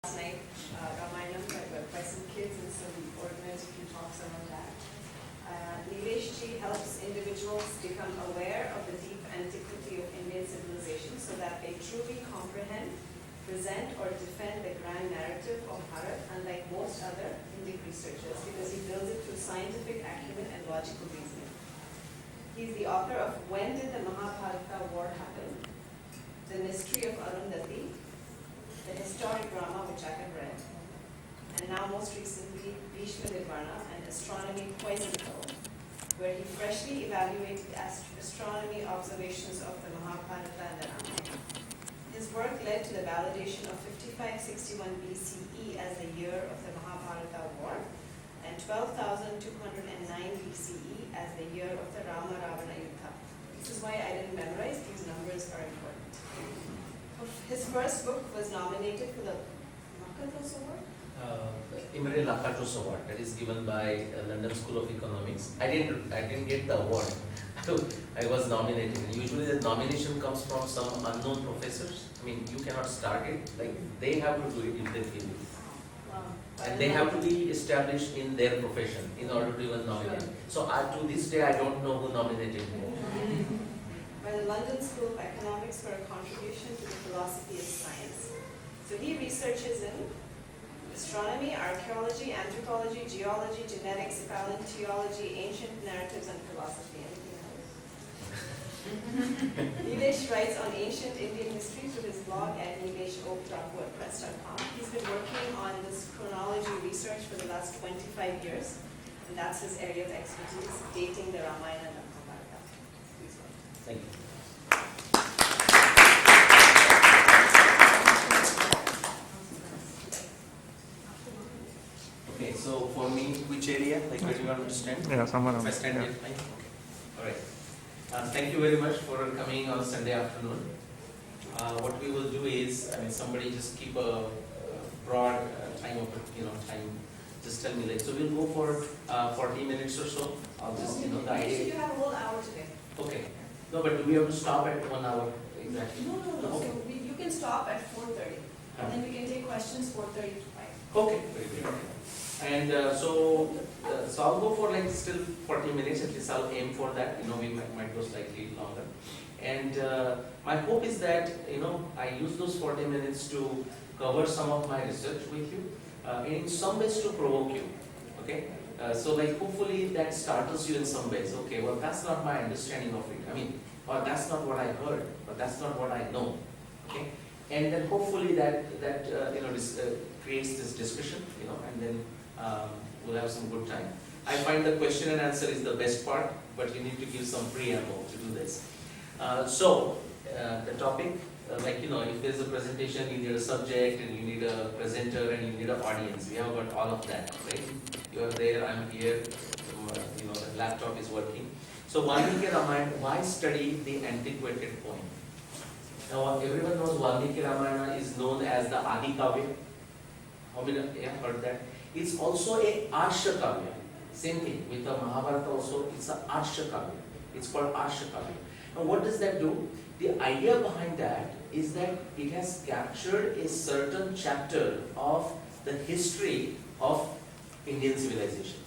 last night, Ramayanam by some kids and some organized a few talks around that. Nilesh ji helps individuals become aware of the deep antiquity of Indian civilization so that they truly comprehend, present or defend the grand narrative of Bharat, unlike most other Indic researchers, because he builds it through scientific acumen and logical reasoning. He's the author of When Did the Mahabharata War Happen? The Mystery of Arundhati, the historic drama which I have read, and now most recently Bhishma Nirvana and Astronomy Poison Pill, where he freshly evaluated astronomy observations of the Mahabharata and the Ramayana. His work led to the validation of 5561 BCE as the year of the Mahabharata War and 12,209 BCE as the year of the Rama-Ravana Yuddha. This is why I didn't memorize, these numbers are important. His first book was nominated for the Nakatos Award? Imre Lakatos Award, that is given by London School of Economics. I didn't get the award. I was nominated. Usually the nomination comes from some unknown professors. I mean, you cannot start it. Like, they have to do it if they feel it. Wow. And they have to be established in their profession in order to even nominate. Sure. So to this day, I don't know who nominated me. By the London School of Economics for a contribution to the philosophy of science. So he researches in astronomy, archaeology, anthropology, geology, genetics, paleontology, ancient narratives, and philosophy. Anything else? Nilesh writes on ancient Indian history through his blog at nileshope.wordpress.com. He's been working on this chronology research for the last 25 years, and that's his area of expertise, dating the Ramayana and the Mahabharata. Please welcome. Thank you. Okay, so for me, which area? Like, where do you want me to stand? Yeah, somewhere If I around. stand Yeah. here, fine. Okay. All right. Thank you very much for coming on Sunday afternoon. What we will do is, I mean, somebody just keep a broad time of, time. Just tell me, like, so we'll go for 40 minutes or so. I'll just, the Actually, idea. you have a whole hour today. Okay. No, but do we have to stop at 1 hour exactly? No. Okay. So you can stop at 4:30, and then we can take questions 4:30 to 5. Okay, very good. And so I'll go for like still 40 minutes, at least I'll aim for that. We might go slightly longer. And my hope is that, I use those 40 minutes to cover some of my research with you, in some ways to provoke you. Okay? So like hopefully that startles you in some ways. Okay, well that's not my understanding of it. I mean, or that's not what I heard, or that's not what I know. Okay? And then hopefully that creates this discussion, and then we'll have some good time. I find the question and answer is the best part, but you need to give some preamble to do this. The topic, if there's a presentation, you need a subject, and you need a presenter, and you need an audience. We have got all of that, right? You are there, I'm here, the laptop is working. So Valmiki Ramayana, why study the antiquated poem? Now everyone knows Valmiki Ramayana is known as the Adi Kavya. How many have heard that? It's also a Arsha Kavya. Same thing with the Mahabharata also, it's a Arsha Kavya. It's called Arsha Kavya. Now what does that do? The idea behind that is that it has captured a certain chapter of the history of Indian civilization.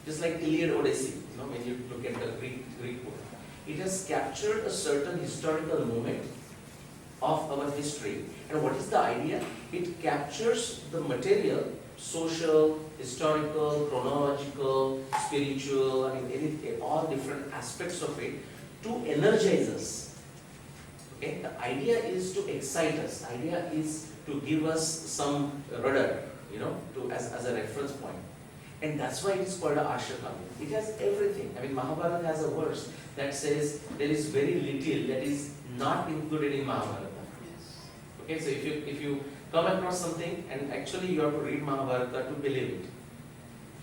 Just like Iliad Odyssey, when you look at the Greek book. It has captured a certain historical moment of our history. And what is the idea? It captures the material, social, historical, chronological, spiritual, all different aspects of it to energize us. Okay? The idea is to excite us. The idea is to give us some rudder, as a reference point. And that's why it is called a Arsha Kavya. It has everything. Mahabharata has a verse that says there is very little that is not included in Mahabharata. Okay, so if you come across something, and actually you have to read Mahabharata to believe it.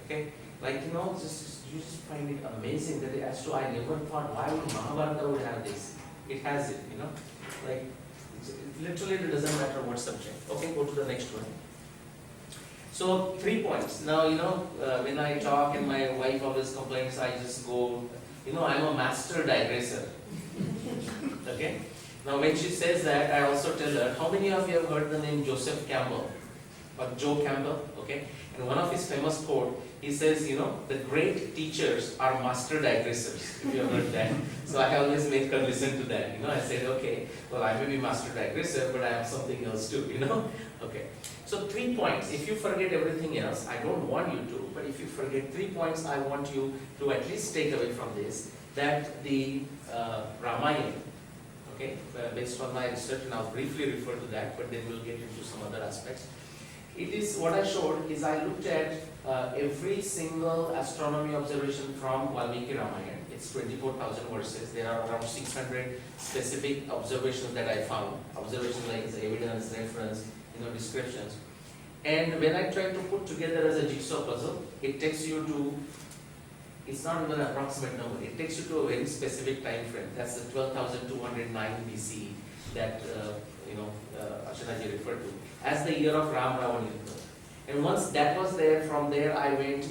Okay, you just find it amazing that as to I never thought why would Mahabharata would have this. It has it, it literally it doesn't matter what subject. Okay, go to the next one. So 3 points. Now when I talk and my wife always complains, I just go, I'm a master digresser. Okay. Now when she says that, I also tell her, how many of you have heard the name Joseph Campbell? or Joe Campbell, okay? And one of his famous quote, he says, the great teachers are master digressors, if you have heard that. So I always make her listen to that, I said, okay, well, I may be master digressor, but I have something else too, Okay. So 3 points. If you forget everything else, I don't want you to, but if you forget 3 points, I want you to at least take away from this, that the Ramayana, okay, based on my research, and I'll briefly refer to that, but then we'll get into some other aspects. It is, what I showed is I looked at every single astronomy observation from Valmiki Ramayana. It's 24,000 verses. There are around 600 specific observations that I found. Observations like evidence, reference, descriptions. And when I try to put together as a jigsaw puzzle, it takes you to, it's not even an approximate number, it takes you to a very specific time frame. That's the 12,209 BCE that Ashanaji referred to as the year of Ram Ravan Yuddha. And once that was there, from there I went,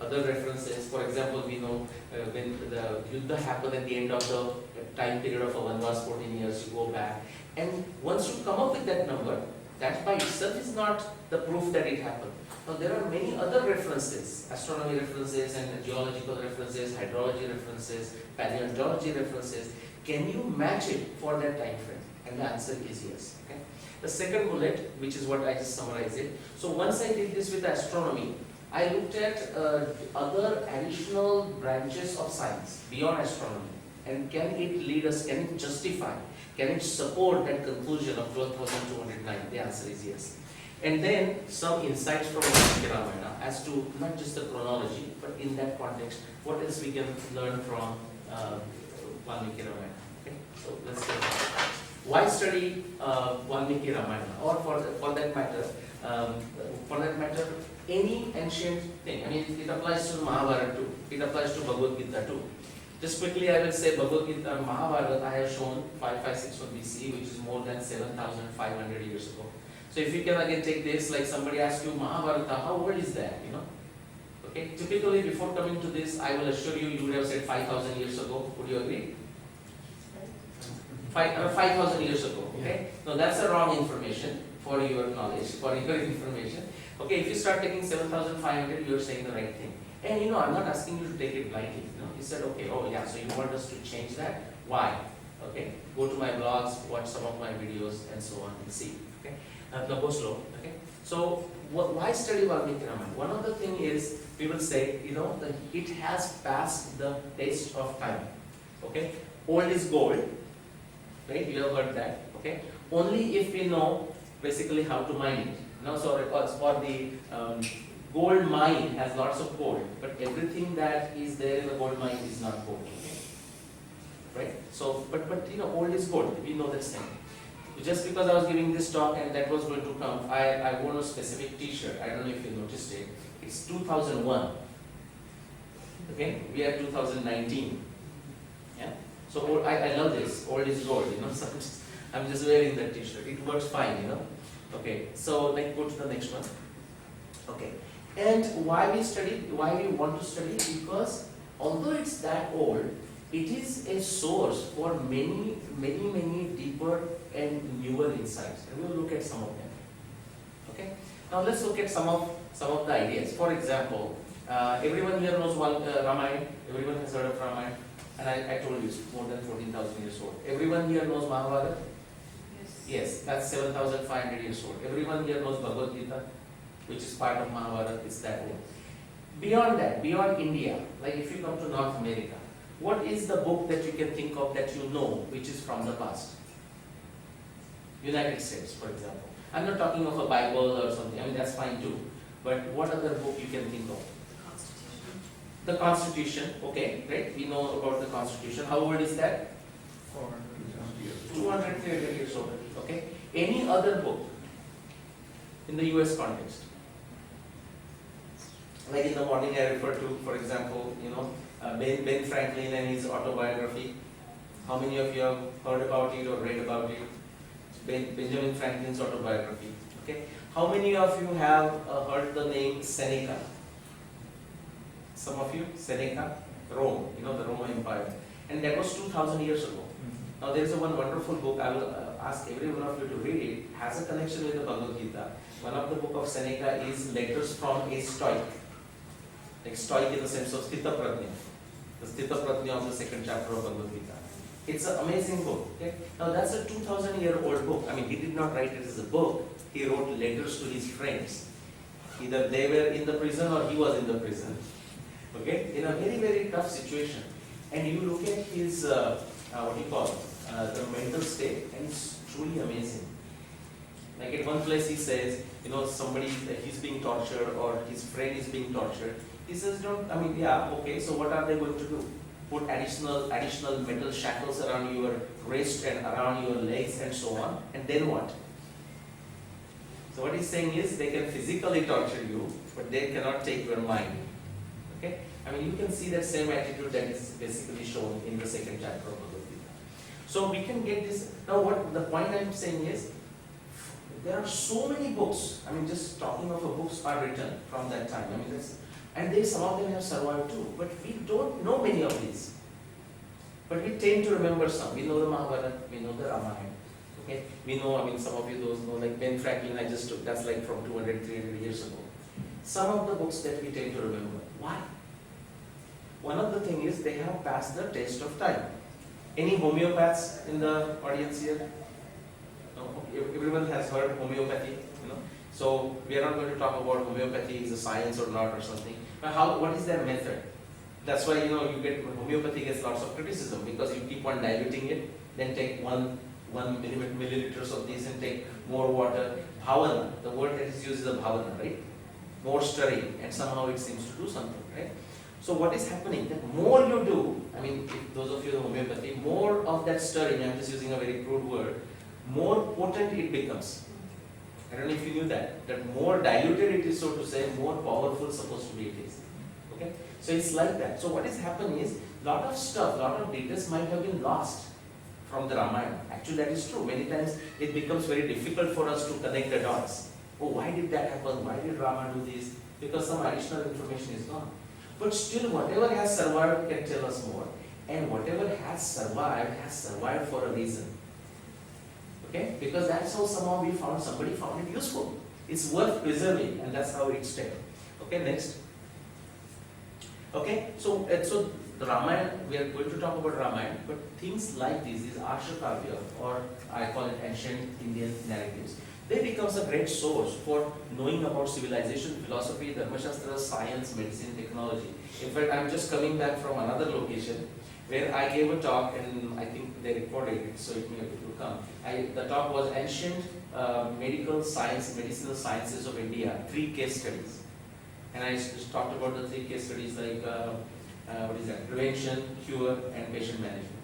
other references. For example, we know when the Yuddha happened at the end of the time period of a Vanvas, 14 years, you go back. And once you come up with that number, that by itself is not the proof that it happened. Now there are many other references, astronomy references and geological references, hydrology references, paleontology references. Can you match it for that time frame? And the answer is yes. Okay? The second bullet, which is what I just summarized it. So once I did this with astronomy, I looked at other additional branches of science beyond astronomy. And can it lead us, can it justify, can it support that conclusion of 12,209? The answer is yes. And then some insights from Valmiki Ramayana as to not just the chronology, but in that context, what else we can learn from Valmiki Ramayana. Okay? So let's get it. Why study Valmiki Ramayana, or for that matter, any ancient thing? I mean, it applies to Mahabharata too. It applies to Bhagavad Gita too. Just quickly, I will say Bhagavad Gita, Mahabharata, I have shown 5561 BC, which is more than 7,500 years ago. So if you can again take this, like somebody asks you, Mahabharata, how old is that? Okay. Typically, before coming to this, I will assure you, you would have said 5,000 years ago. Would you agree? 5,000 years ago. Okay. No, that's the wrong information for your knowledge, for your information. Okay. If you start taking 7,500, you are saying the right thing. And I'm not asking you to take it blindly. He said, okay, oh yeah, so you want us to change that? Why? Okay, go to my blogs, watch some of my videos, and so on, and see. Okay, now go slow. Okay, so why study Valmiki Ramayana? One of the thing is, we will say, that it has passed the test of time. Okay, old is gold. Right, you have heard that. Okay, only if we know basically how to mine it. For the gold mine has lots of gold, but everything that is there in the gold mine is not gold. Right? So, but old is gold. We know that same. Just because I was giving this talk and that was going to come, I wore a specific T-shirt. I don't know if you noticed it. It's 2001. Okay, we are 2019. Yeah. So I love this. Old is gold. So I'm just wearing that T-shirt. It works fine. Okay. So go to the next one. Okay. And why we want to study? Because although it's that old, it is a source for many deeper and newer insights. And we'll look at some of them. Okay. Now let's look at some of the ideas. For example, everyone here knows Ramayana. Everyone has heard of Ramayana. And I told you it's more than 14,000 years old. Everyone here knows Mahabharata? Yes, that's 7,500 years old. Everyone here knows Bhagavad Gita, which is part of Mahabharata, is that old. Beyond that, beyond India, like if you come to North America, what is the book that you can think of that which is from the past? United States, for example. I'm not talking of a Bible or something, I mean that's fine too. But what other book you can think of? The Constitution, okay, right? We know about the Constitution. How old is that? 200 years old, okay? Any other book in the US context? Like in the morning I referred to, for example, Ben Franklin and his autobiography. How many of you have heard about it or read about it? Benjamin Franklin's autobiography, okay? How many of you have heard the name Seneca? Some of you, Seneca, Rome, the Roman Empire. And that was 2,000 years ago. Now there is one wonderful book, ask every one of you to read it, has a connection with the Bhagavad Gita. One of the book of Seneca is Letters from a Stoic. Like Stoic in the sense of Sthita Prajna. The Sthita Prajna of the second chapter of Bhagavad Gita. It's an amazing book. Okay? Now that's a 2000-year-old book. I mean, he did not write it as a book. He wrote letters to his friends. Either they were in the prison or he was in the prison. Okay? In a very, very tough situation. And you look at his, the mental state, and it's truly amazing. Like at one place he says, somebody, he's being tortured or his friend is being tortured. He says, okay, so what are they going to do? Put additional metal shackles around your wrist and around your legs and so on, and then what? So what he's saying is they can physically torture you, but they cannot take your mind. Okay? I mean, you can see that same attitude that is basically shown in the second chapter of Bhagavad Gita. So we can get this. Now what the point I'm saying is, there are so many books. I mean, just talking of books are written from that time. I mean, and some of them have survived too. But we don't know many of these. But we tend to remember some. We know the Mahabharata, we know the Ramayana. Okay? We know, some of you those know, like Ben Franklin, I just took, that's like from 200, 300 years ago. Some of the books that we tend to remember. Why? One of the things is they have passed the test of time. Any homeopaths in the audience here? No? Everyone has heard homeopathy, So we are not going to talk about homeopathy is a science or not or something. But what is their method? That's why you get homeopathy gets lots of criticism because you keep on diluting it, then take one milliliters of this and take more water. Bhavana, the word that is used is a bhavana, right? More stirring, and somehow it seems to do something, right? So what is happening? The more you do, if those of you know homeopathy, more of that stirring, I'm just using a very crude word, more potent it becomes. I don't know if you knew that more diluted it is, so to say, more powerful supposed to be it is. Okay? So it's like that. So what is happening is, lot of stuff, lot of details might have been lost from the Ramayana. Actually that is true. Many times it becomes very difficult for us to connect the dots. Oh, why did that happen? Why did Rama do this? Because some additional information is gone. But still whatever has survived can tell us more. And whatever has survived for a reason. Okay? Because that's how somebody found it useful. It's worth preserving, and that's how it stayed. Okay, next. Okay, so the Ramayana, we are going to talk about Ramayana, but things like these Arsha Kavya, or I call it ancient Indian narratives, they becomes a great source for knowing about civilization, philosophy, dharmashastra, science, medicine, technology. In fact, I'm just coming back from another location where I gave a talk, and I think they recorded it, so it will come. The talk was Ancient Medicinal Sciences of India, 3 case studies. And I just talked about the 3 case studies like, prevention, cure, and patient management.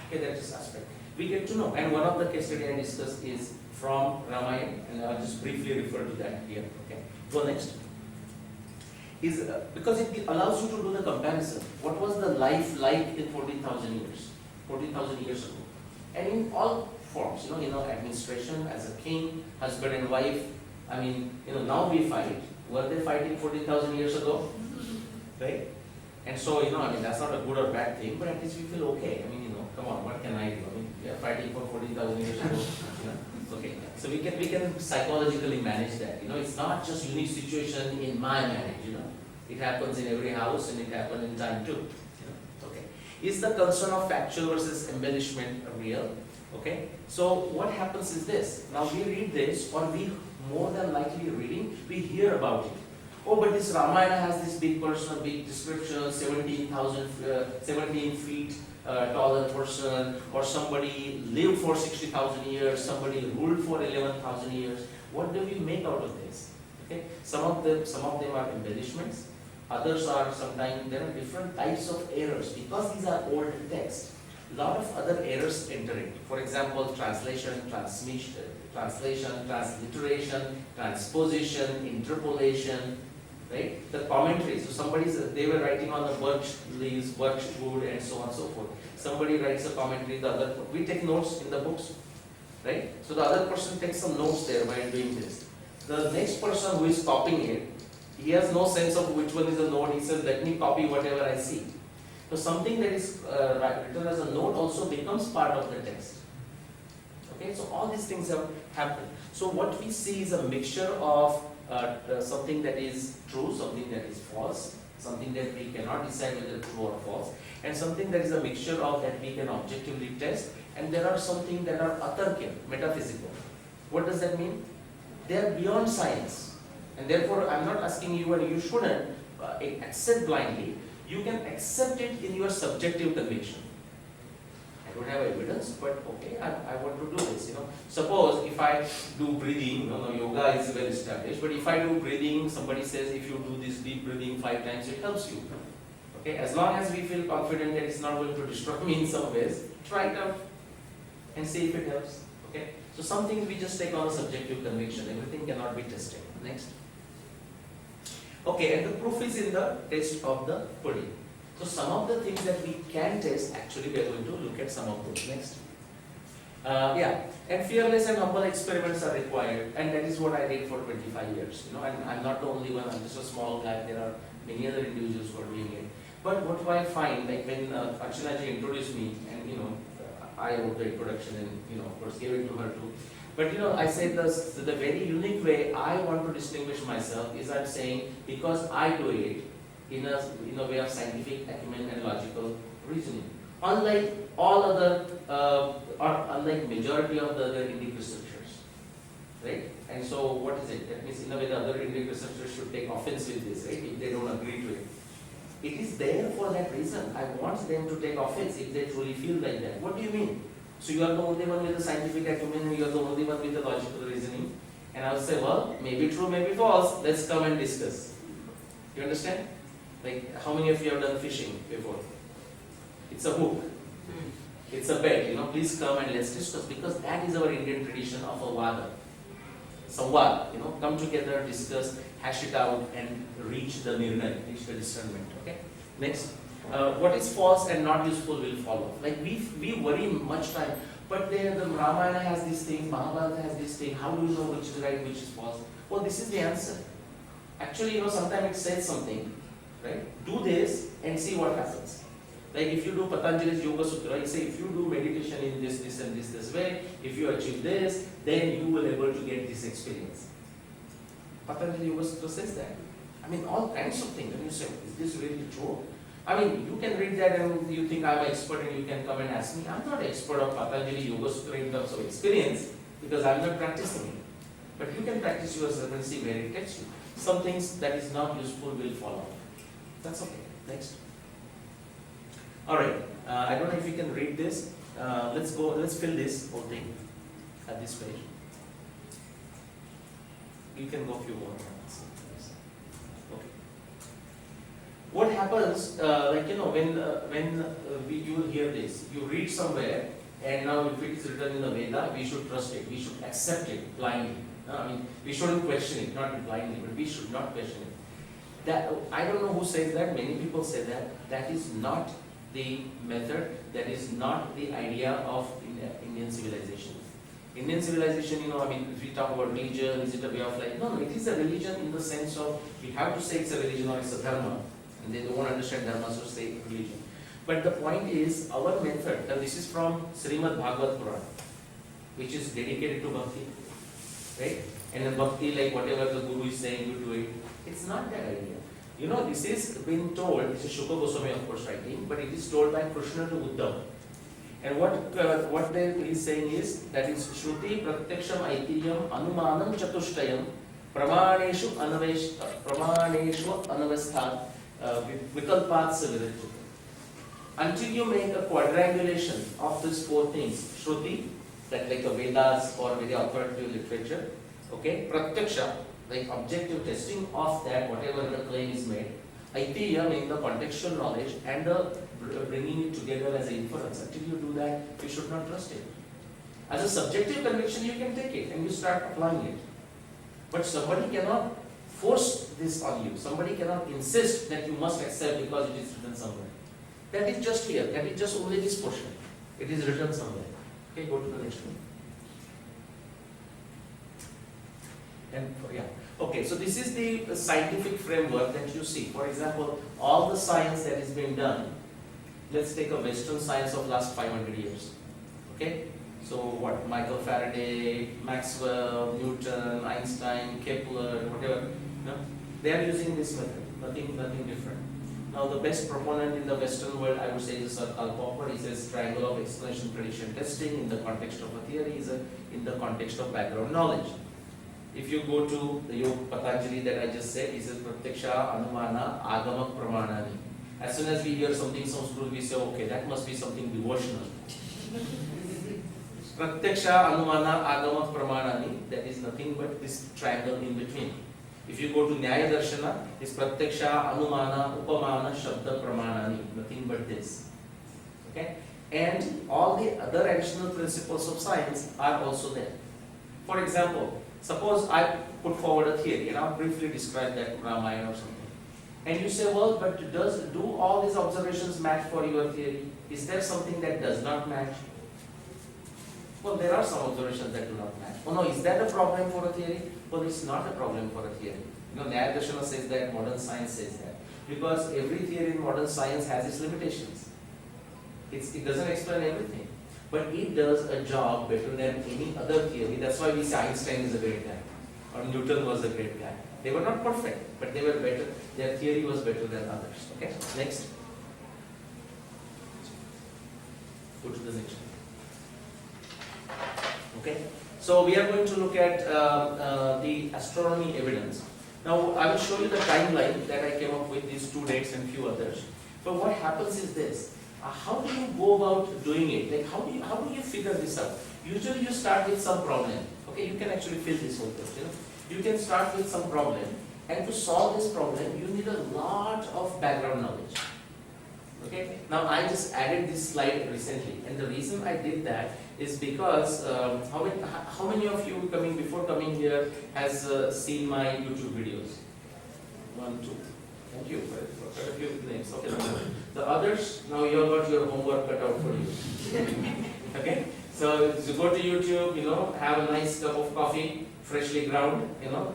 Okay, that's this aspect. We get to know, and one of the case studies I discussed is from Ramayana, and I'll just briefly refer to that here. Okay, go next. Because it allows you to do the comparison. What was the life like in 14,000 years ago? And in all forms, administration, as a king, husband and wife. Now we fight. Were they fighting 14,000 years ago? Right? And so, that's not a good or bad thing, but at least we feel okay. Come on, what can I do? We are fighting for 14,000 years ago. Okay. So we can psychologically manage that. It's not just unique situation in my marriage, It happens in every house and it happens in time too. Okay. Is the concern of factual versus embellishment real? Okay. So what happens is this. Now we read this, or we more than likely reading, we hear about it. Oh, but this Ramayana has this big person, big description, 17 feet taller person, or somebody lived for 60,000 years, somebody ruled for 11,000 years. What do we make out of this? Okay, some of them are embellishments. Others are sometimes there are different types of errors because these are old texts. A lot of other errors enter it. For example, translation, transliteration, transposition, interpolation, right? The commentary. So they were writing on the birch leaves, birch wood, and so on and so forth. Somebody writes a commentary, we take notes in the books, right? So the other person takes some notes there while doing this. The next person who is copying it, he has no sense of which one is a note. He says, let me copy whatever I see. So something that is written as a note also becomes part of the text. Okay, so all these things have happened. So what we see is a mixture of something that is true, something that is false, something that we cannot decide whether it's true or false, and something that is a mixture of that we can objectively test, and there are something that are atarkiya, metaphysical. What does that mean? They are beyond science, and therefore I'm not asking you, and you shouldn't accept blindly. You can accept it in your subjective conviction. I don't have evidence, but okay, I want to do this, Suppose if I do breathing, yoga is well established, but if I do breathing, somebody says if you do this deep breathing 5 times, it helps you. Okay, as long as we feel confident that it's not going to destroy me in some ways, try it out and see if it helps. Okay, so some things we just take on a subjective conviction, everything cannot be tested. Next. Okay, and the proof is in the taste of the pudding. So some of the things that we can test, actually we are going to look at some of those. Next. And fearless and humble experiments are required, and that is what I did for 25 years. And I'm not the only one, I'm just a small guy, there are many other individuals who are doing it. But what do I find, like when Archanaji introduced me, and I wrote the introduction and of course gave it to her too. But I say the very unique way I want to distinguish myself is I'm saying because I do it in a way of scientific acumen and logical reasoning. Unlike all other, or unlike majority of the other Indic researchers, right? And so what is it? That means in a way the other Indic researchers should take offense with this, right? If they don't agree to it. It is there for that reason. I want them to take offense if they truly feel like that. What do you mean? So you are the only one with the scientific acumen and you are the only one with the logical reasoning. And I will say, well, maybe true, maybe false. Let's come and discuss. You understand? Like, how many of you have done fishing before? It's a hook. It's a bet. Please come and let's discuss, because that is our Indian tradition of a vada. Samvad. Come together, discuss, hash it out, and reach the nirnay, reach the discernment. Okay. Next. What is false and not useful will follow. Like we worry much time, but the Ramayana has this thing, Mahabharata has this thing. How do you know which is right, which is false? Well, this is the answer. Actually, sometimes it says something, right? Do this and see what happens. Like if you do Patanjali's Yoga Sutra, you say if you do meditation in this and this way, if you achieve this, then you will be able to get this experience. Patanjali Yoga Sutra says that. I mean, all kinds of things. And you say, is this really true? I mean, you can read that and you think I'm an expert and you can come and ask me. I'm not an expert of Patanjali Yoga Sutra in terms of experience because I'm not practicing it. But you can practice yourself and see where it takes you. Some things that is not useful will fall off. That's okay. Next. Alright. I don't know if you can read this. Let's fill this whole thing at this page. You can go a few more. What happens, when you will hear this, you read somewhere, and now if it is written in the Veda, we should trust it, we should accept it blindly. We shouldn't question it, not blindly, but we should not question it. That I don't know who says that. Many people say that. That is not the method. That is not the idea of Indian civilization. Indian civilization, if we talk about religion, is it a way of life? No, it is a religion in the sense of we have to say it's a religion or it's a dharma. And they don't understand dharma, so say religion. But the point is, our method, and this is from Srimad Bhagavad Purana, which is dedicated to bhakti, right? And in bhakti, like whatever the Guru is saying, you do it. It's not that idea. This is being told, this is Shukla Goswami of course writing, but it is told by Krishna to Uddhava. And what they is saying is, that is Shruti Pratyaksham Aitiyam Anumanam Chatushtayam Pramaneshu Anavastha Vikalpat Saviritya. Until you make a quadrangulation of these 4 things, Shruti, that like the Vedas or very authoritative literature, okay, Pratyaksha, like objective testing of that, whatever the claim is made, Aitiya, meaning the contextual knowledge, and bringing it together as an inference. Until you do that, you should not trust it. As a subjective conviction, you can take it and you start applying it. But somebody cannot force this on you. Somebody cannot insist that you must accept because it is written somewhere. That is just here. That is just only this portion. It is written somewhere. Okay, go to the next one. And okay, so this is the scientific framework that you see. For example, all the science that is being done. Let's take a Western science of last 500 years. Okay, So what, Michael Faraday, Maxwell, Newton, Einstein, Kepler, whatever, they are using this method, nothing different. Now the best proponent in the Western world, I would say, is Sir Karl Popper. He says triangle of explanation, prediction, testing in the context of a theory is in the context of background knowledge. If you go to the Yoga Patanjali that I just said, he says Pratyaksha, Anumana, Agamak Pramanani. As soon as we hear something Sanskrit, we say, okay, that must be something devotional. Pratyaksha, Anumana, Agamak Pramanani, that is nothing but this triangle in between. If you go to Nyaya Darshana, it's Pratyaksha, Anumana, Upamana, Shabda, Pramanani, nothing but this. Okay? And all the other additional principles of science are also there. For example, suppose I put forward a theory and I'll briefly describe that Ramayana or something. And you say, well, but do all these observations match for your theory? Is there something that does not match? Well, there are some observations that do not match. Oh no, is that a problem for a theory? Well, it's not a problem for a theory. Nyaya Darshana says that, modern science says that. Because every theory in modern science has its limitations. It doesn't explain everything. But it does a job better than any other theory. That's why we say Einstein is a great guy. Or Newton was a great guy. They were not perfect, but they were better. Their theory was better than others. Okay, next. Go to the next one. Okay, so we are going to look at the astronomy evidence. Now, I will show you the timeline that I came up with, these 2 dates and few others. But what happens is this. How do you go about doing it? Like, how do you figure this out? Usually you start with some problem. Okay, you can actually fill this whole thing. You can start with some problem, and to solve this problem, you need a lot of background knowledge. Okay, now I just added this slide recently, and the reason I did that is because how many of you before coming here has seen my YouTube videos? 1, 2. Thank you for quite a few names. Okay, the others, now you have got your homework cut out for you. Okay, so you go to YouTube, have a nice cup of coffee, freshly ground,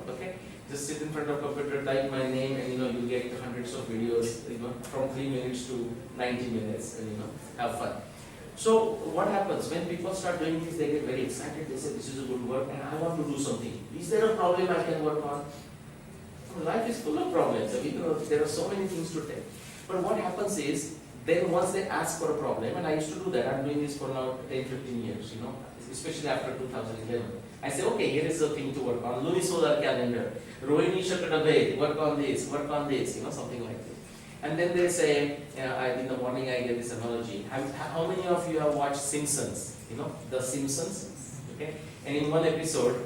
okay. Just sit in front of computer, type my name, and you'll get hundreds of videos, from 3 minutes to 90 minutes, and have fun. So what happens when people start doing this? They get very excited. They say, this is a good work, and I want to do something. Is there a problem I can work on? Life is full of problems. There are so many things to take. But what happens is, then once they ask for a problem, and I used to do that. I'm doing this for now 10, 15 years. Especially after 2011. I say, okay, here is a thing to work on. Lunisolar calendar. Rohini Shakadabe, work on this, something like this. And then they say, in the morning I get this analogy. How many of you have watched Simpsons? The Simpsons? Okay? And in one episode,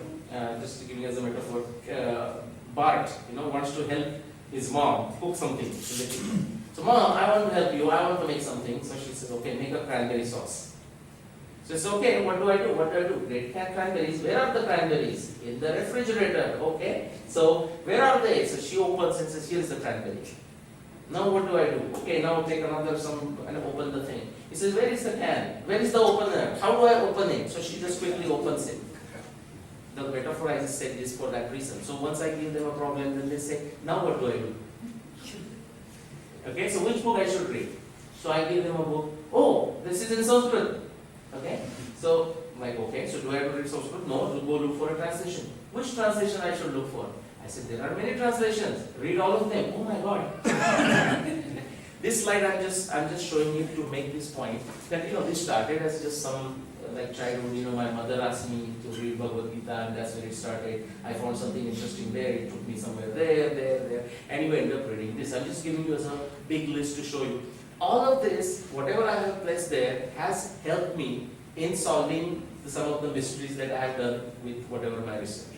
just to give you as a metaphor, Bart, wants to help his mom cook something in the kitchen. So, Mom, I want to help you. I want to make something. So she says, okay, make a cranberry sauce. So it's okay, what do I do? Great cranberries. Where are the cranberries? In the refrigerator. Okay. So where are they? So she opens and says, here's the cranberry. Now what do I do? Okay, now take another and open the thing. He says, where is the can? Where is the opener? How do I open it? So she just quickly opens it. The metaphor I just said is for that reason. So once I give them a problem, then they say, now what do I do? Okay, so which book I should read? So I give them a book. Oh, this is in Sanskrit. Okay, so I'm like, okay, so do I have to read Sanskrit? No, go look for a translation. Which translation I should look for? I said, there are many translations. Read all of them. Oh my God. This slide I'm just showing you to make this point that this started as just some childhood. My mother asked me to read Bhagavad Gita, and that's where it started. I found something interesting there. It took me somewhere there, and you end up reading this. I'm just giving you as a big list to show you. All of this, whatever I have placed there, has helped me in solving some of the mysteries that I have done with whatever my research.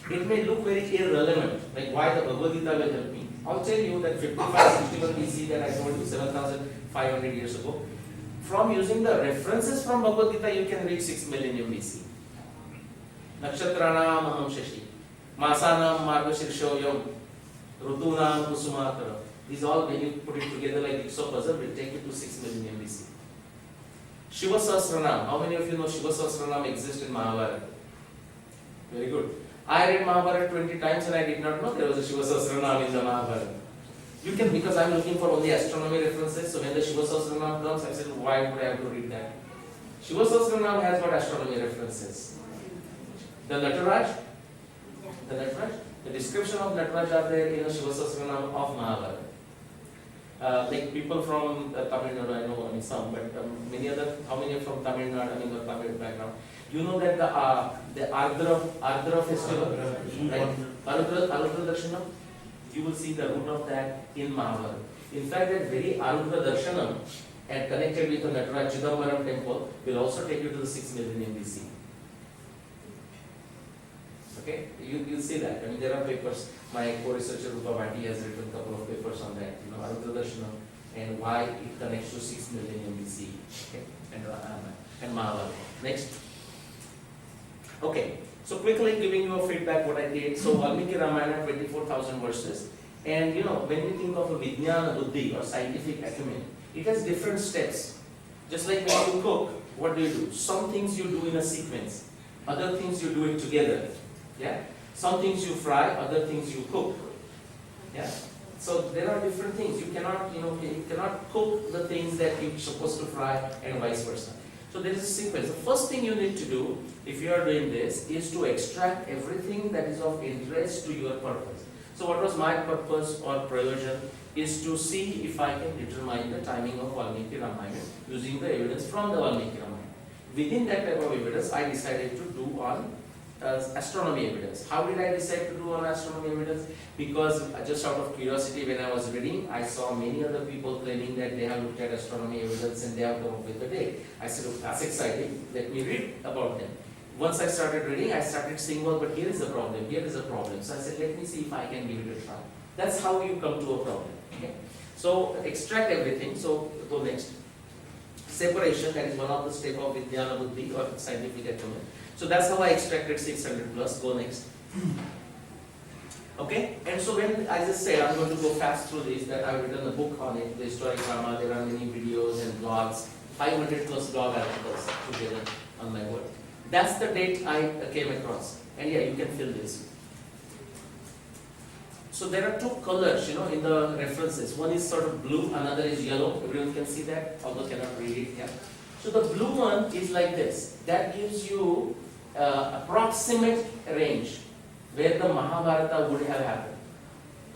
It may look very irrelevant, like why the Bhagavad Gita will help me. I'll tell you that 5561 BC that I told you 7,500 years ago, from using the references from Bhagavad Gita, you can reach 6 millennium BC. Nakshatranam aham shashi, masanam margashirshoyam, rutunam kusumatara. These all, when you put it together like jigsaw puzzle, will take you to 6 millennium BC. Shiva Sahasranam. How many of you know Shiva Sahasranam exists in Mahabharata? Very good. I read Mahabharata 20 times and I did not know there was a Shiva Sahasranam in the Mahabharata. You can, because I am looking for only astronomy references, so when the Shiva Sahasranam comes, I said, why would I have to read that? Shiva Sahasranam has got astronomy references. The Nataraj, the description of Nataraj are there in the Shiva Sahasranam of Mahabharata. Like people from Tamil Nadu, I know some, but many other, how many are from Tamil Nadu, I mean, or Tamil background? You know that the Ardra festival, right? Arudra Darshanam, you will see the root of that in Mahabharata. In fact, that very Arudra Darshanam and connected with the Nataraj Chidambaram temple will also take you to the 6th millennium BC. Okay, you'll see that. I mean, there are papers. My co-researcher Rupa Bhatti has written a couple of papers on that. You know, Arudra Darshanam and why it connects to 6th millennium BC. Okay, and Mahabharata. Next. Okay, so quickly giving you a feedback what I did. So Valmiki Ramayana 24,000 verses, and you know when we think of a Vijnana Buddhi or scientific acumen, it has different steps. Just like when you cook, what do? Some things you do in a sequence, other things you do it together. Yeah, some things you fry, other things you cook. Yeah, so there are different things. You cannot, you cannot cook the things that you're supposed to fry, and vice versa. So there is a sequence. The first thing you need to do, if you are doing this, is to extract everything that is of interest to your purpose. So what was my purpose or prayojan is to see if I can determine the timing of Valmiki Ramayana using the evidence from the Valmiki Ramayana. Within that type of evidence, I decided to do on astronomy evidence. How did I decide to do on astronomy evidence? Because just out of curiosity, when I was reading, I saw many other people claiming that they have looked at astronomy evidence and they have come up with the date. I said, oh, that's exciting, let me read about them. Once I started reading, I started saying, well, but here is a problem, here is a problem. So I said, let me see if I can give it a try. That's how you come to a problem. Okay? So extract everything. So go next. Separation, that is one of the steps of Vijnana Buddhi or scientific acumen. So that's how I extracted 600 plus. Go next. Okay, and so when I just said I'm going to go fast through this, that I've written a book on it, the historic drama, there are many videos and blogs, 500 plus blog articles together on my work. That's the date I came across. And yeah, you can fill this. So there are two colors, in the references. One is sort of blue, another is yellow. Everyone can see that, although cannot read it. Yeah. So the blue one is like this. That gives you approximate range where the Mahabharata would have happened.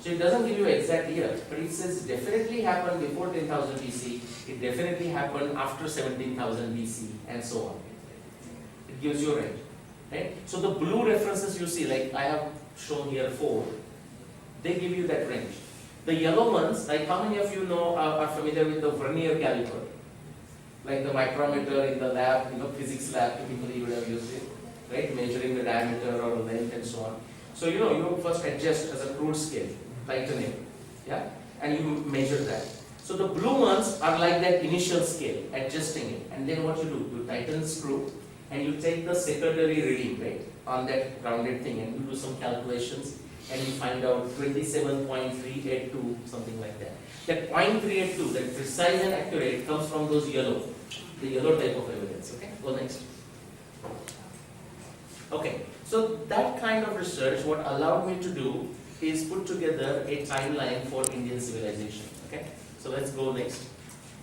So it doesn't give you exact year, but it says definitely happened before 10,000 BC, it definitely happened after 17,000 BC, and so on. It gives you a range. Right? So the blue references you see, like I have shown here 4, they give you that range. The yellow ones, like how many of you know are familiar with the vernier caliper? Like the micrometer in the lab, physics lab, typically you would have used it, right? Measuring the diameter or length and so on. So you first adjust as a crude scale, tightening, yeah? And you measure that. So the blue ones are like that initial scale, adjusting it. And then what you do, you tighten the screw and you take the secondary reading, right? On that rounded thing, and you do some calculations and you find out 27.382, something like that. That 0.382, that precise and accurate, comes from those the yellow type of evidence. Okay, go next. Okay, so that kind of research, what allowed me to do is put together a timeline for Indian civilization. Okay, so let's go next.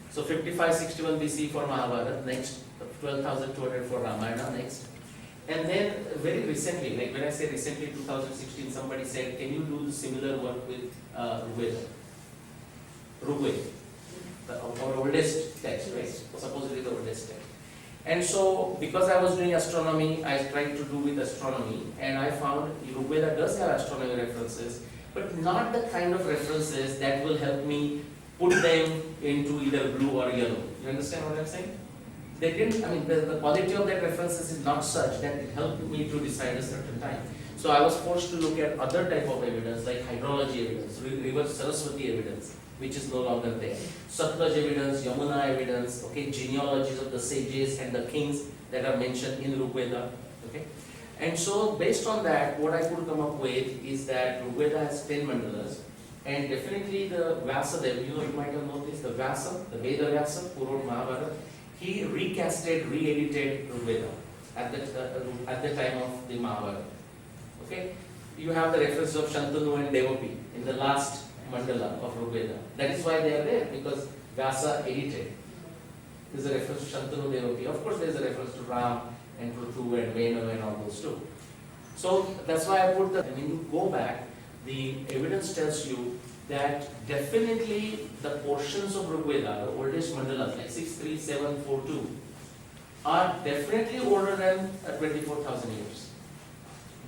So 5561 BC for Mahabharata, next 12,200 for Ramayana, next. And then very recently, like when I say recently, 2016, somebody said, can you do the similar work with Rigveda, our oldest text, right? Supposedly the oldest text. And so, because I was doing astronomy, I tried to do with astronomy, and I found Rigveda does have astronomy references, but not the kind of references that will help me put them into either blue or yellow. You understand what I'm saying? They didn't, the quality of that references is not such that it helped me to decide a certain time. So I was forced to look at other type of evidence, like hydrology evidence, river Saraswati evidence, which is no longer there. Satluj evidence, Yamuna evidence, okay, genealogies of the sages and the kings that are mentioned in Rigveda, okay. And so based on that, what I could come up with is that Rigveda has 10 mandalas, and definitely the Vyasadeva, you might have noticed the Vyasa, the Veda Vyasa, who wrote Mahabharata, he recasted, re-edited Rigveda at the time of the Mahabharata. Okay, you have the reference of Shantanu and Devapi in the last mandala of Rigveda. That is why they are there, because Vyasa edited. There's a reference to Shantanu Devaki. Of course, there's a reference to Ram and Prithu and Venu and all those too. So that's why I put that. When you go back, the evidence tells you that definitely the portions of Rigveda, the oldest mandalas like 63742, are definitely older than 24,000 years.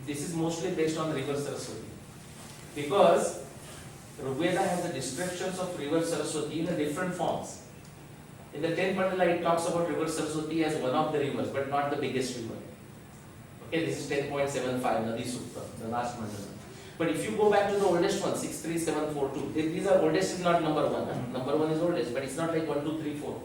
This is mostly based on the river Saraswati. Because Rigveda has the descriptions of river Saraswati in different forms. In the 10th mandala, it talks about river Saraswati as one of the rivers, but not the biggest river. Okay, this is 10.75, Nadi Sukta, the last mandala. But if you go back to the oldest one, 63742, these are oldest is not number one. Number one is oldest, but it's not like 1, 2, 3, 4.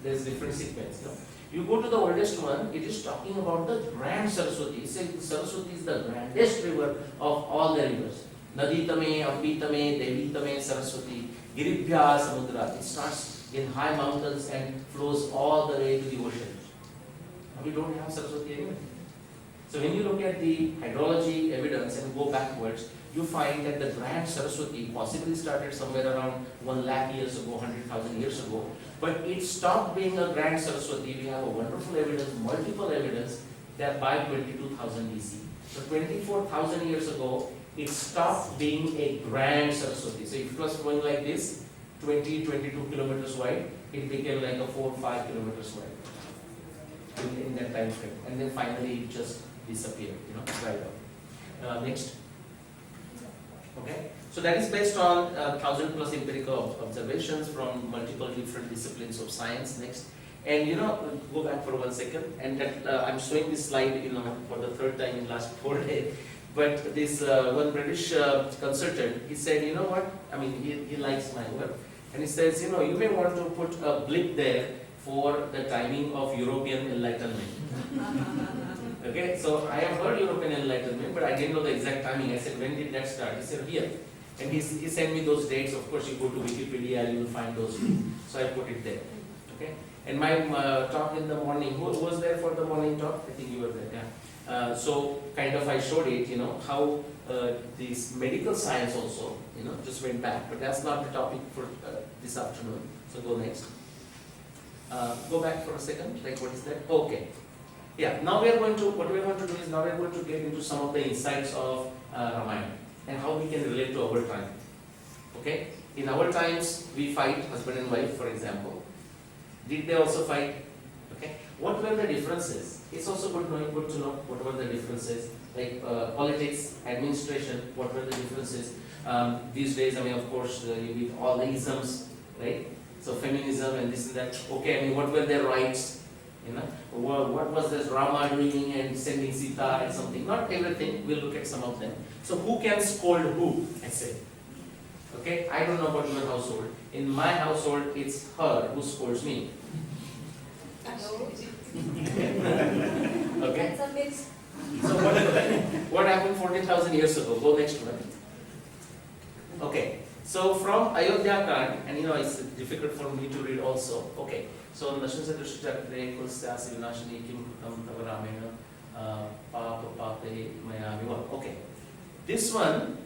There's different sequence. No? You go to the oldest one, it is talking about the grand Saraswati. It says Saraswati is the grandest river of all the rivers. Nadi Tame, Ambi Tame, Devi Tame, Saraswati, Giribhya Samudra. It starts in high mountains and flows all the way to the ocean. And we don't have Saraswati anywhere. So when you look at the hydrology evidence and go backwards, you find that the grand Saraswati possibly started somewhere around 1 lakh years ago, 100,000 years ago. But it stopped being a grand Saraswati. We have a wonderful evidence, multiple evidence, that by 22,000 BC. So 24,000 years ago, it stopped being a grand Saraswati. So if it was flowing like this, 20, 22 kilometers wide, it became like a 4, 5 kilometers wide in that time frame. And then finally it just disappeared, dried up. Next. Okay. So that is based on 1,000 plus empirical observations from multiple different disciplines of science. Next. And go back for 1 second. And that I'm showing this slide, for the third time in last 4 days. But this one British consultant, he said, you know what? I mean, he likes my work. And he says, you may want to put a blip there for the timing of European Enlightenment. Okay, so I have heard European Enlightenment, but I didn't know the exact timing. I said, when did that start? He said, here. And he sent me those dates. Of course, you go to Wikipedia, you will find those. So I put it there. Okay. And my talk in the morning, who was there for the morning talk? I think you were there, yeah. So kind of I showed it, how this medical science also, just went back. But that's not the topic for this afternoon. So go next. Go back for a second. Like what is that? Okay. Yeah. Now what we are going to do is now we are going to get into some of the insights of Ramayana and how we can relate to our time. Okay. In our times, we fight husband and wife, for example. Did they also fight? Okay. What were the differences? It's also good to know what were the differences. Like politics, administration, what were the differences? These days, of course, with all the isms, right? So feminism and this and that. Okay, what were their rights? What was this Rama doing and sending Sita and something? Not everything. We'll look at some of them. So who can scold who? I say. Okay, I don't know about your household. In my household, it's her who scolds me. Okay. That's a mix. So what happened 14,000 years ago? Go next one. Okay. So from Ayodhya Kand, and it's difficult for me to read also. Okay. So Nashinsa Dushchakre Kulsyasi Vinashini Kim Kutam Tavaramena Papa Pape Mayamiva. Okay. This one,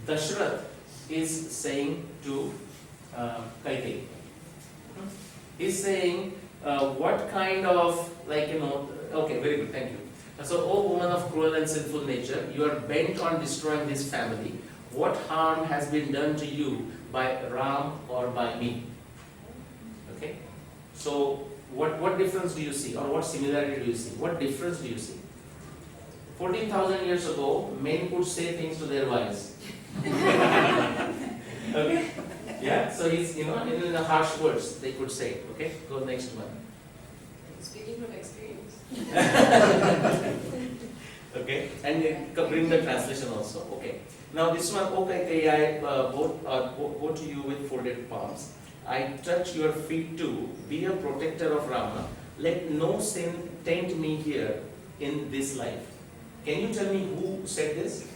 Dashrath is saying to Kaikeyi. He's saying what kind of, okay, very good, thank you. So, O woman of cruel and sinful nature, you are bent on destroying this family. What harm has been done to you by Ram or by me? Okay. So, what difference do you see, or what similarity do you see? What difference do you see? 14,000 years ago, men could say things to their wives. Okay. Yeah. So he's, in the harsh words they could say. Okay. Go next one. Speaking from experience. Okay, and bring the translation also. Okay. Now this one, okay, I go to you with folded palms. I touch your feet too. Be a protector of Rama. Let no sin taint me here in this life. Can you tell me who said this?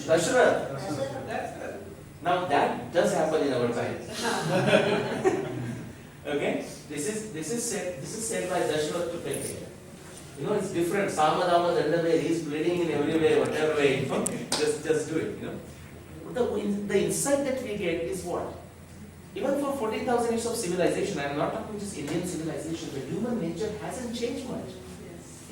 Dashrath. Now that does happen in our time. Okay, this is said by Dashrath to Kaikeyi. It's different. Samadama Dandave, he's bleeding in every way, whatever way. Just do it. The insight that we get is what? Even for 14,000 years of civilization, I am not talking just Indian civilization, but human nature hasn't changed much.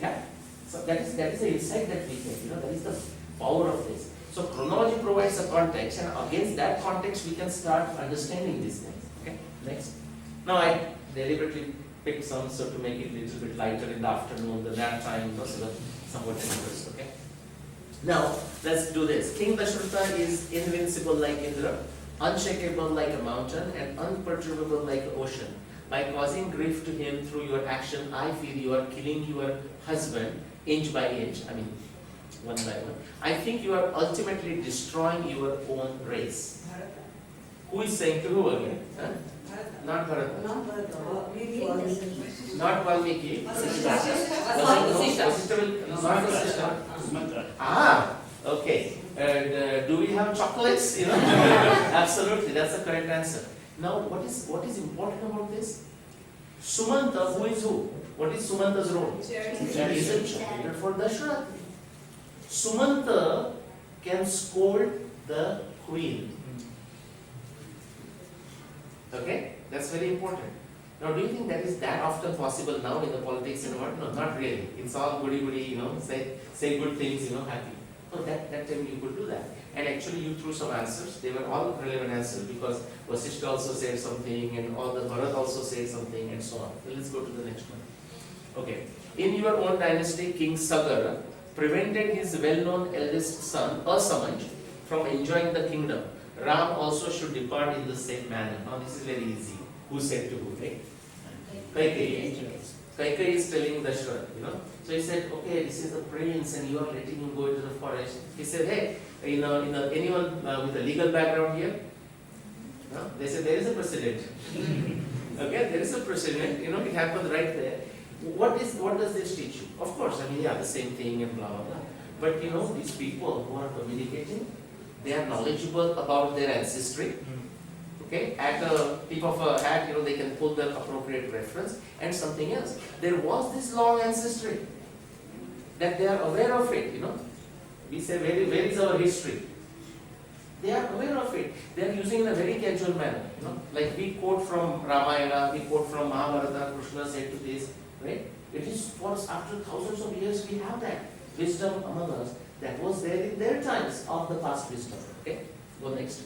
Yeah? So that is the insight that we get, that is the power of this. So chronology provides a context, and against that context we can start understanding these things. Okay, next. Now I deliberately picked some so to make it a little bit lighter in the afternoon, the nap time, so that somewhat interest. Okay. Now let's do this. King Dasharatha is invincible like Indra, unshakable like a mountain, and unperturbable like an ocean. By causing grief to him through your action, I feel you are killing your husband inch by inch. I mean, one by one. I think you are ultimately destroying your own race. Who is saying to who again? Huh? Not Bharata. Not Valmiki. Ah, okay. Do we have chocolates? Absolutely, that's the correct answer. Now, what is important about this? Sumanta, who is who? What is Sumanta's role? He is a chariot for Dasharath. Sumanta can scold the queen. Okay, that's very important. Now, do you think that is that often possible now in the politics and what? No, not really. It's all goody, say good things, happy. No, that time you could do that. And actually you threw some answers. They were all relevant answers because Vasishtha also said something and all the Bharat also said something and so on. So let's go to the next one. Okay. In your own dynasty, King Sagara prevented his well-known eldest son, Asamanj, from enjoying the kingdom. Ram also should depart in the same manner. Now this is very easy. Who said to who, right? Kaikeyi. Kaikeyi is telling Dasharath, So he said, okay, this is the prince and you are letting him go into the forest. He said, hey, anyone with a legal background here? No? They said, there is a precedent. Okay, there is a precedent, it happened right there. What does this teach you? Of course, the same thing and blah, blah, blah. But these people who are communicating, they are knowledgeable about their ancestry. Okay, at the tip of a hat, they can pull the appropriate reference. And something else, there was this long ancestry that they are aware of it. We say, where is our history? They are aware of it. They are using in a very casual manner. Like we quote from Ramayana, we quote from Mahabharata. Krishna said to this, right? It is for us after thousands of years we have that wisdom among us that was there in their times of the past wisdom. Okay, go next.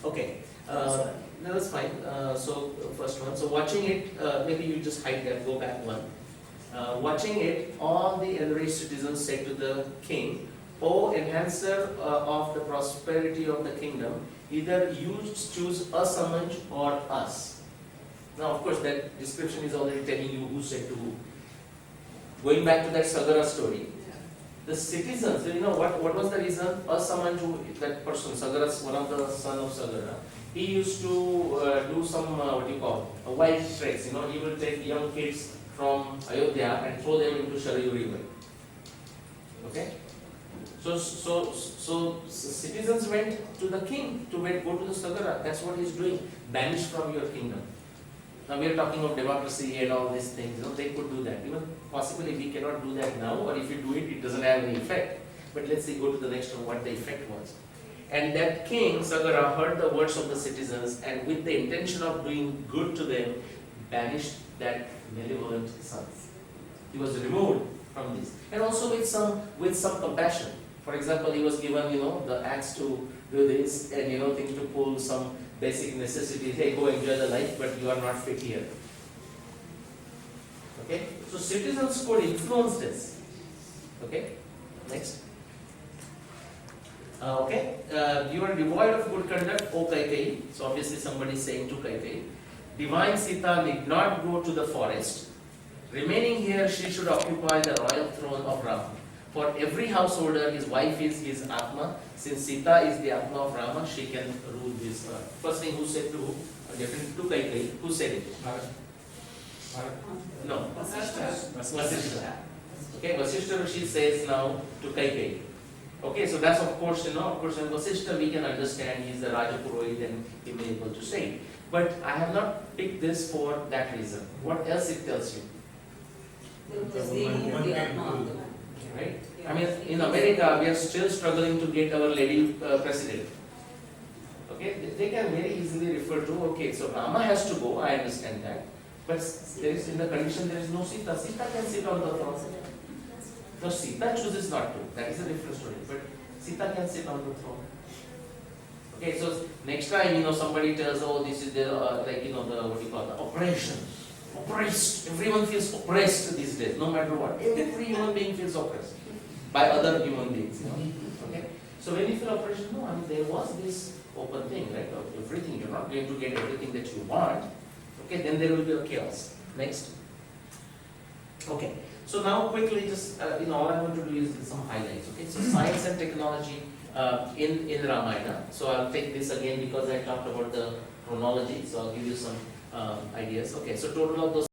Okay, no, that's fine. So first one. So watching it, maybe you just hide that. Go back one. Watching it, all the enraged citizens said to the king, "O enhancer of the prosperity of the kingdom, either you choose Asamanj or us." Now, of course, that description is already telling you who said to who. Going back to that Sagara story, the citizens, what was the reason? Asamanj, that person, Sagara, one of the son of Sagara, he used to do some, wild tricks. He will take young kids from Ayodhya and throw them into Sharayu river. Okay? So citizens went to the king to go to the Sagara. That's what he's doing. Banished from your kingdom. Now we are talking of democracy and all these things. They could do that. Even possibly we cannot do that now, or if you do it, it doesn't have any effect. But let's see, go to the next one, what the effect was. And that king, Sagara, heard the words of the citizens and with the intention of doing good to them, banished that malevolent son. He was removed from this. And also with some compassion. For example, he was given, the axe to do this and, things to pull some basic necessities. Hey, go enjoy the life, but you are not fit here. Okay? So citizens could influence this. Okay? Next. You are devoid of good conduct, O Kaikeyi. So obviously somebody is saying to Kaikeyi. Divine Sita need not go to the forest. Remaining here, she should occupy the royal throne of Rama. For every householder, his wife is his Atma. Since Sita is the Atma of Rama, she can rule this earth. First thing, who said to who? Definitely to Kaikeyi. Who said it? No. Vasishtha. Okay, Vasishtha she says now to Kaikeyi. Okay, so that's of course, in Vasishtha we can understand he is the Raja Purohit and he may be able to say it. But I have not picked this for that reason. What else it tells you? Right? In America, we are still struggling to get our lady president. Okay, they can very easily refer to, okay, so Rama has to go, I understand that. But there is, in the condition, there is no Sita. Sita can sit on the throne. So Sita chooses not to. That is a different story. But Sita can sit on the throne. Okay, so next time, somebody tells, oh, this is the, the, what do you call it, the oppression. Oppressed. Everyone feels oppressed these days, no matter what. Every human being feels oppressed by other human beings. Okay. So when you feel oppression, no, I mean, there was this open thing, right? Of everything. You're not going to get everything that you want. Okay, then there will be a chaos. Next. Okay. So now quickly, just all I want to do is some highlights. Okay. So science and technology in Ramayana. So I'll take this again because I talked about the chronology. So I'll give you some ideas. Okay. So total of those